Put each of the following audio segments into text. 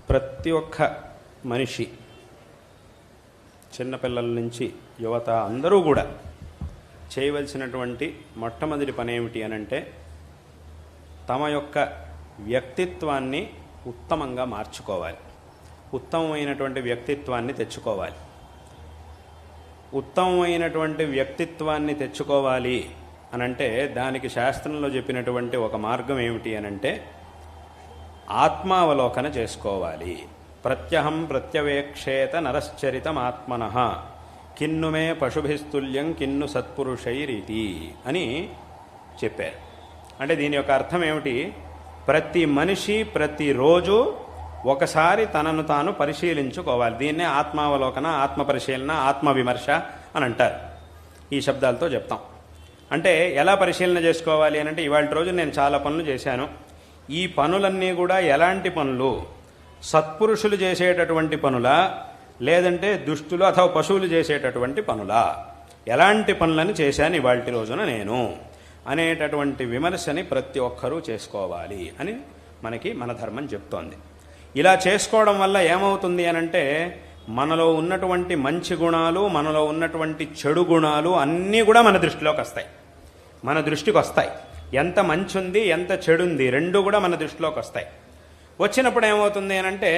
ప్రతి ఒక్క మనిషి, చిన్నపిల్లల నుంచి యువత అందరూ కూడా చేయవలసినటువంటి మొట్టమొదటి పని ఏమిటి అనంటే తమ యొక్క వ్యక్తిత్వాన్ని ఉత్తమంగా మార్చుకోవాలి. ఉత్తమమైనటువంటి వ్యక్తిత్వాన్ని తెచ్చుకోవాలి. ఉత్తమమైనటువంటి వ్యక్తిత్వాన్ని తెచ్చుకోవాలి అనంటే దానికి శాస్త్రంలో చెప్పినటువంటి ఒక మార్గం ఏమిటి అనంటే ఆత్మావలోకన చేసుకోవాలి. ప్రత్యహం ప్రత్యవేక్షేత నరశ్చరితం ఆత్మనః కిన్నుమే పశుభిస్తుల్యం కిన్ను సత్పురుషైరీతి అని చెప్పారు. అంటే దీని యొక్క అర్థం ఏమిటి? ప్రతి మనిషి ప్రతిరోజు ఒకసారి తనను తాను పరిశీలించుకోవాలి. దీన్నే ఆత్మావలోకన, ఆత్మ పరిశీలన, ఆత్మవిమర్శ అని అంటారు. ఈ శబ్దాలతో చెప్తాం. అంటే ఎలా పరిశీలన చేసుకోవాలి అని అంటే ఇవాళ రోజు నేను చాలా పనులు చేశాను. ఈ పనులన్నీ కూడా ఎలాంటి పనులు? సత్పురుషులు చేసేటటువంటి పనులా, లేదంటే దుష్టులు అథవా పశువులు చేసేటటువంటి పనులా? ఎలాంటి పనులను చేశాను ఇవాళ రోజున నేను అనేటటువంటి విమర్శని ప్రతి ఒక్కరూ చేసుకోవాలి అని మనకి మన ధర్మం చెప్తోంది. ఇలా చేసుకోవడం వల్ల ఏమవుతుంది అనంటే మనలో ఉన్నటువంటి మంచి గుణాలు, మనలో ఉన్నటువంటి చెడు గుణాలు అన్నీ కూడా మన దృష్టిలోకి వస్తాయి, మన దృష్టికి వస్తాయి. ఎంత మంచి ఉంది, ఎంత చెడు ఉంది, రెండు కూడా మన దృష్టిలోకి వస్తాయి. వచ్చినప్పుడు ఏమవుతుంది అనంటే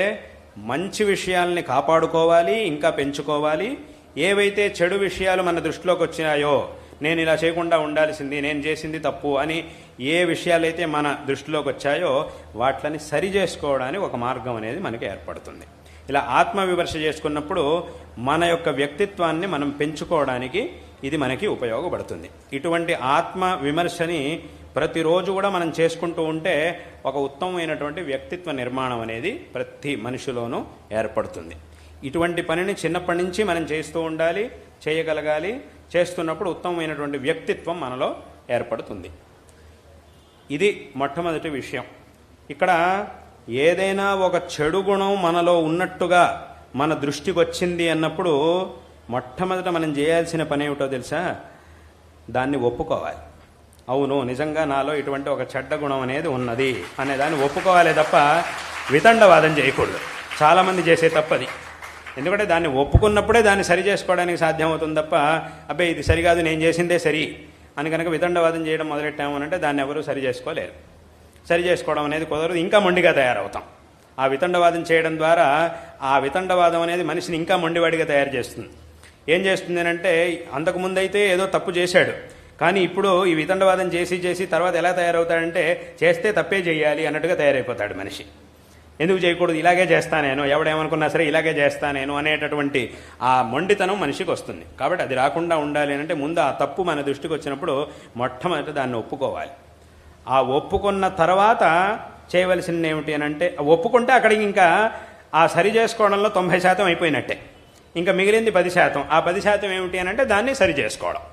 మంచి విషయాల్ని కాపాడుకోవాలి, ఇంకా పెంచుకోవాలి. ఏవైతే చెడు విషయాలు మన దృష్టిలోకి వచ్చినాయో, నేను ఇలా చేయకుండా ఉండాల్సింది, నేను చేసింది తప్పు అని ఏ విషయాలైతే మన దృష్టిలోకి వచ్చాయో వాటిని సరి చేసుకోవడానికి ఒక మార్గం అనేది మనకి ఏర్పడుతుంది. ఇలా ఆత్మవిమర్శ చేసుకున్నప్పుడు మన యొక్క వ్యక్తిత్వాన్ని మనం పెంచుకోవడానికి ఇది మనకి ఉపయోగపడుతుంది. ఇటువంటి ఆత్మ విమర్శని ప్రతిరోజు కూడా మనం చేసుకుంటూ ఉంటే ఒక ఉత్తమమైనటువంటి వ్యక్తిత్వ నిర్మాణం అనేది ప్రతి మనిషిలోనూ ఏర్పడుతుంది. ఇటువంటి పనిని చిన్నప్పటి నుంచి మనం చేస్తూ ఉండాలి, చేయగలగాలి. చేస్తున్నప్పుడు ఉత్తమమైనటువంటి వ్యక్తిత్వం మనలో ఏర్పడుతుంది. ఇది మొట్టమొదటి విషయం. ఇక్కడ ఏదైనా ఒక చెడు గుణం మనలో ఉన్నట్టుగా మన దృష్టికి వచ్చింది అన్నప్పుడు మొట్టమొదట మనం చేయాల్సిన పని ఏమిటో తెలుసా? దాన్ని ఒప్పుకోవాలి. అవును, నిజంగా నాలో ఇటువంటి ఒక చెడ్డ గుణం అనేది ఉన్నది అనే దాన్ని ఒప్పుకోవాలి తప్ప వితండవాదం చేయకూడదు. చాలామంది చేసే తప్పది. ఎందుకంటే దాన్ని ఒప్పుకున్నప్పుడే దాన్ని సరి చేసుకోవడానికి సాధ్యమవుతుంది తప్ప అబ్బాయి ఇది సరికాదు, నేను చేసిందే సరి అని కనుక వితండవాదం చేయడం మొదలెట్టామనంటే దాన్ని ఎవరూ సరి చేసుకోలేరు. సరి చేసుకోవడం అనేది కుదరదు. ఇంకా మొండిగా తయారవుతాం. ఆ వితండవాదం చేయడం ద్వారా ఆ వితండవాదం అనేది మనిషిని ఇంకా మొండివాడిగా తయారు చేస్తుంది. ఏం చేస్తుంది అంటే అంతకుముందైతే ఏదో తప్పు చేశాడు, కానీ ఇప్పుడు ఈ వితండవాదం చేసి తర్వాత ఎలా తయారవుతాడంటే చేస్తే తప్పే చేయాలి అన్నట్టుగా తయారైపోతాడు మనిషి. ఎందుకు చేయకూడదు, ఇలాగే చేస్తా నేను, ఎవడేమనుకున్నా సరే ఇలాగే చేస్తా నేను అనేటటువంటి ఆ మొండితనం మనిషికి వస్తుంది. కాబట్టి అది రాకుండా ఉండాలి అంటే ముందు ఆ తప్పు మన దృష్టికి వచ్చినప్పుడు మొట్టమొదటి దాన్ని ఒప్పుకోవాలి. ఆ ఒప్పుకున్న తర్వాత చేయవలసింది ఏమిటి అని అంటే ఒప్పుకుంటే అక్కడికి ఇంకా ఆ సరి చేసుకోవడంలో 90% అయిపోయినట్టే. ఇంకా మిగిలింది 10%. ఆ 10% ఏమిటి అని అంటే దాన్ని సరి చేసుకోవడం.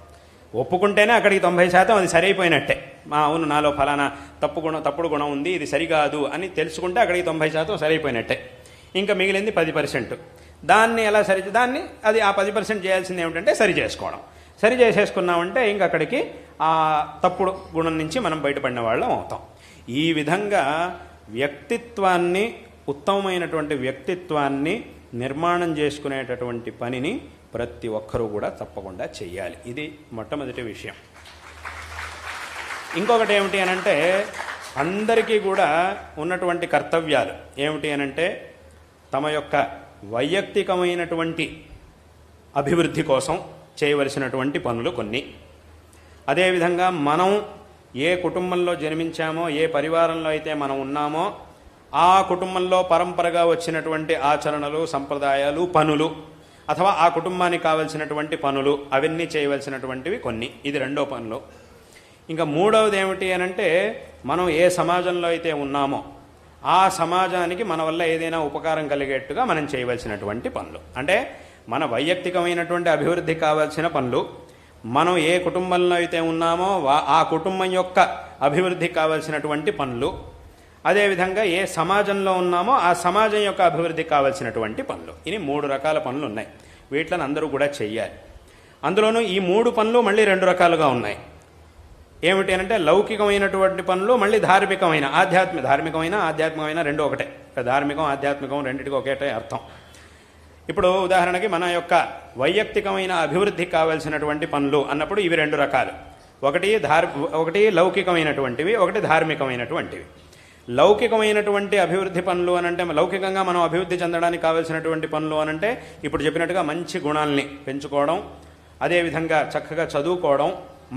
ఒప్పుకుంటేనే అక్కడికి 90% అది సరైపోయినట్టే. అవును, నాలో ఫలానా తప్పుడు గుణం ఉంది, ఇది సరికాదు అని తెలుసుకుంటే అక్కడికి 90% సరైపోయినట్టే. ఇంకా మిగిలింది 10%. దాన్ని ఎలా దాన్ని అది ఆ 10% చేయాల్సింది ఏమిటంటే సరి చేసుకోవడం. సరి చేసేసుకున్నామంటే ఇంక అక్కడికి ఆ తప్పుడు గుణం నుంచి మనం బయటపడిన వాళ్ళం అవుతాం. ఈ విధంగా వ్యక్తిత్వాన్ని, ఉత్తమమైనటువంటి వ్యక్తిత్వాన్ని నిర్మాణం చేసుకునేటటువంటి పనిని ప్రతి ఒక్కరూ కూడా తప్పకుండా చెయ్యాలి. ఇది మొట్టమొదటి విషయం. ఇంకొకటి ఏమిటి అనంటే అందరికీ కూడా ఉన్నటువంటి కర్తవ్యాలు ఏమిటి అనంటే తమ యొక్క వైయక్తికమైనటువంటి అభివృద్ధి కోసం చేయవలసినటువంటి పనులు కొన్ని. అదేవిధంగా మనం ఏ కుటుంబంలో జన్మించామో, ఏ పరివారంలో అయితే మనం ఉన్నామో ఆ కుటుంబంలో పరంపరగా వచ్చినటువంటి ఆచరణలు, సంప్రదాయాలు, పనులు అథవా ఆ కుటుంబానికి కావలసినటువంటి పనులు అవన్నీ చేయవలసినటువంటివి కొన్ని. ఇది రెండో పనులు. ఇంకా మూడవది ఏమిటి అనంటే మనం ఏ సమాజంలో అయితే ఉన్నామో ఆ సమాజానికి మన వల్ల ఏదైనా ఉపకారం కలిగేట్టుగా మనం చేయవలసినటువంటి పనులు. అంటే మన వైయక్తికమైనటువంటి అభివృద్ధికి కావాల్సిన పనులు, మనం ఏ కుటుంబంలో అయితే ఉన్నామో ఆ కుటుంబం యొక్క అభివృద్ధికి కావాల్సినటువంటి పనులు, అదేవిధంగా ఏ సమాజంలో ఉన్నామో ఆ సమాజం యొక్క అభివృద్ధికి కావాల్సినటువంటి పనులు. ఇవి 3 రకాల పనులు ఉన్నాయి. వీటిని అందరూ కూడా చెయ్యాలి. అందులోనూ ఈ 3 పనులు మళ్ళీ 2 రకాలుగా ఉన్నాయి. ఏమిటి అంటే లౌకికమైనటువంటి పనులు, మళ్ళీ ధార్మికమైన, ధార్మికమైన ఆధ్యాత్మికమైన రెండు ఒకటే. ధార్మికం ఆధ్యాత్మికం రెండింటికి ఒకేటే అర్థం. ఇప్పుడు ఉదాహరణకి మన యొక్క వైయక్తికమైన అభివృద్ధికి కావలసినటువంటి పనులు అన్నప్పుడు ఇవి రెండు రకాలు. ఒకటి లౌకికమైనటువంటివి, ఒకటి ధార్మికమైనటువంటివి. లౌకికమైనటువంటి అభివృద్ధి పనులు అనంటే, లౌకికంగా మనం అభివృద్ధి చెందడానికి కావలసినటువంటి పనులు అనంటే ఇప్పుడు చెప్పినట్టుగా మంచి గుణాలని పెంచుకోవడం, అదేవిధంగా చక్కగా చదువుకోవడం,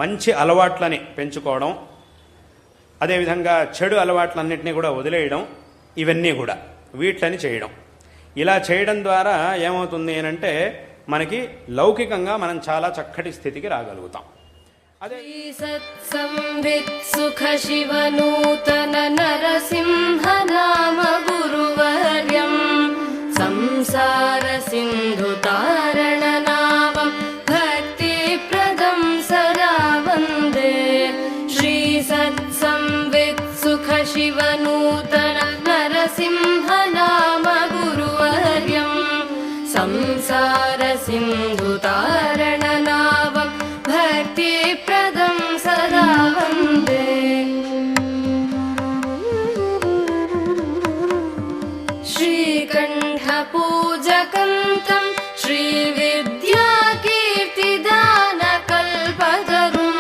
మంచి అలవాట్లని పెంచుకోవడం, అదేవిధంగా చెడు అలవాట్లన్నింటినీ కూడా వదిలేయడం, ఇవన్నీ కూడా వీట్లని చేయడం. ఇలా చేయడం ద్వారా ఏమవుతుంది అనంటే మనకి లౌకికంగా మనం చాలా చక్కటి స్థితికి రాగలుగుతాం. అదే సత్సంవిత్ సుఖ శివ నూతన నరసింహ నామ గురువర్యం సంసార సింధు తారణ నామం భక్తి ప్రదం సదా వందే. శ్రీ సత్సంవిత్ సుఖ శివ నూతన నరసింహ నామ గురువర్యం సంసార సింధు తారణ నామం భక్తి ప్రదం సదా వందే. శ్రీకంఠ పూజకంతం శ్రీ విద్యా కీర్తిదాన కల్పతరుం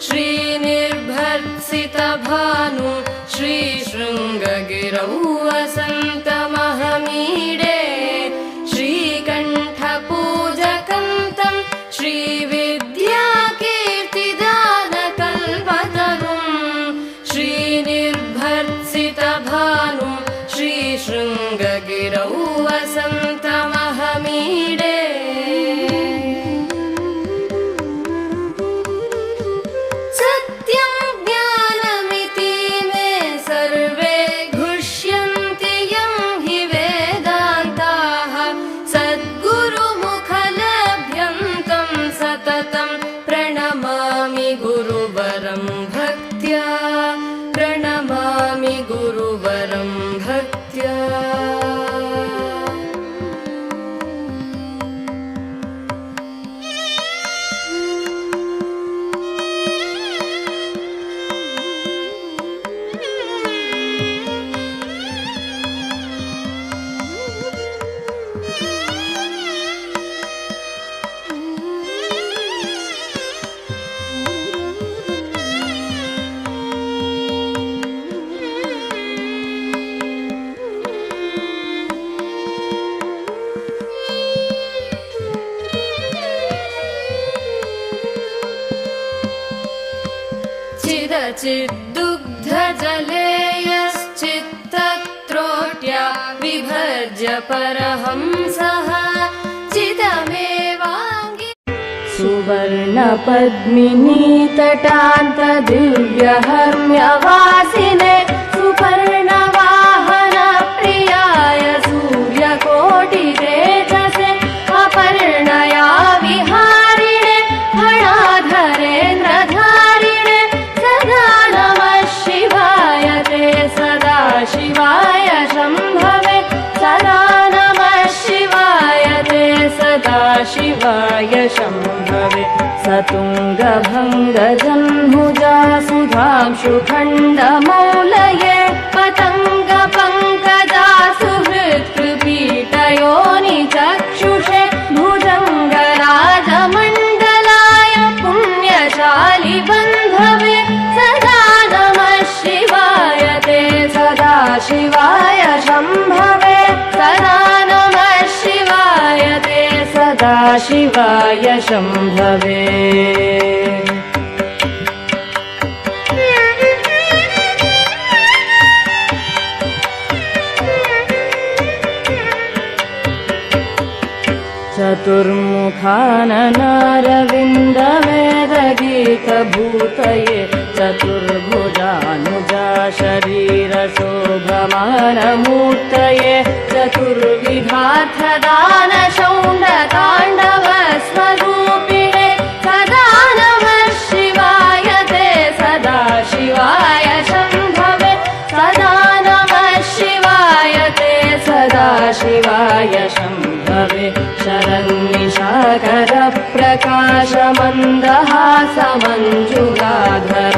శ్రీ నిర్భర్సిత భాను శ్రీ శృంగగిరౌ వసంతమహమీడే. శ్రీకంఠ పూజకంతం శ్రీ విద్యా కీర్తిదాన కల్పతరుం శ్రీ నిర్భర్సిత భాను శ్రీ శృంగగిరౌ వసంతమహమీడే. సత్యం జ్ఞానమితి మే సర్వే ఘుష్యంతి యం హి వేదాంతాః సద్గురుముఖలభ్యంతం సతతం ప్రణమామి గురువరం భక్త్యా ప్రణమామి గురువరం భక్త్యా. चिदचिद्दुग्धजलेयश्चित्तत्रोट्या विभज्य परहंसः चिदमेवाङ्गी. सुवर्णपद्मिनी तटान्तदिव्यहर्म्यवासिने सुपर्णवाहन प्रियाय सूर्यकोटितेजसे अपर्णया विहारिणे फणाधरेन्द्रधारिणे सदा नमः शिवाय ते सदा शिवाय शम्भवे सदा नमः शिवाय ते सदा शिवाय शम्भवे. सतुङ्गभङ्गजन्मुजा सुधांशुखण्डमौलये पतङ्गपङ्कजासु हृत्कृपीटयोनिचक्षुषे भुजङ्गराजमण्डलाय पुण्यशालि बन्धवे सदा नमः शिवाय ते सदा शिवाय शम्भवे सदा नमः शिवाय ते सदा शिवाय शम्भवे. चतुर्मुखाननारविन्दवेदगीतभूतये चतुर्भुजानुजा शरीरशोभमानमूर्तये चतुर्विधार्थदानशौण्डताण्डवस्वरूपिणे सदा नमः शिवाय ते सदा शिवाय शम्भवे सदा नमः शिवाय ते सदा शिवाय शम्भवे. शरन्निशाकर प्रकाशमन्दहासमञ्जुलाधर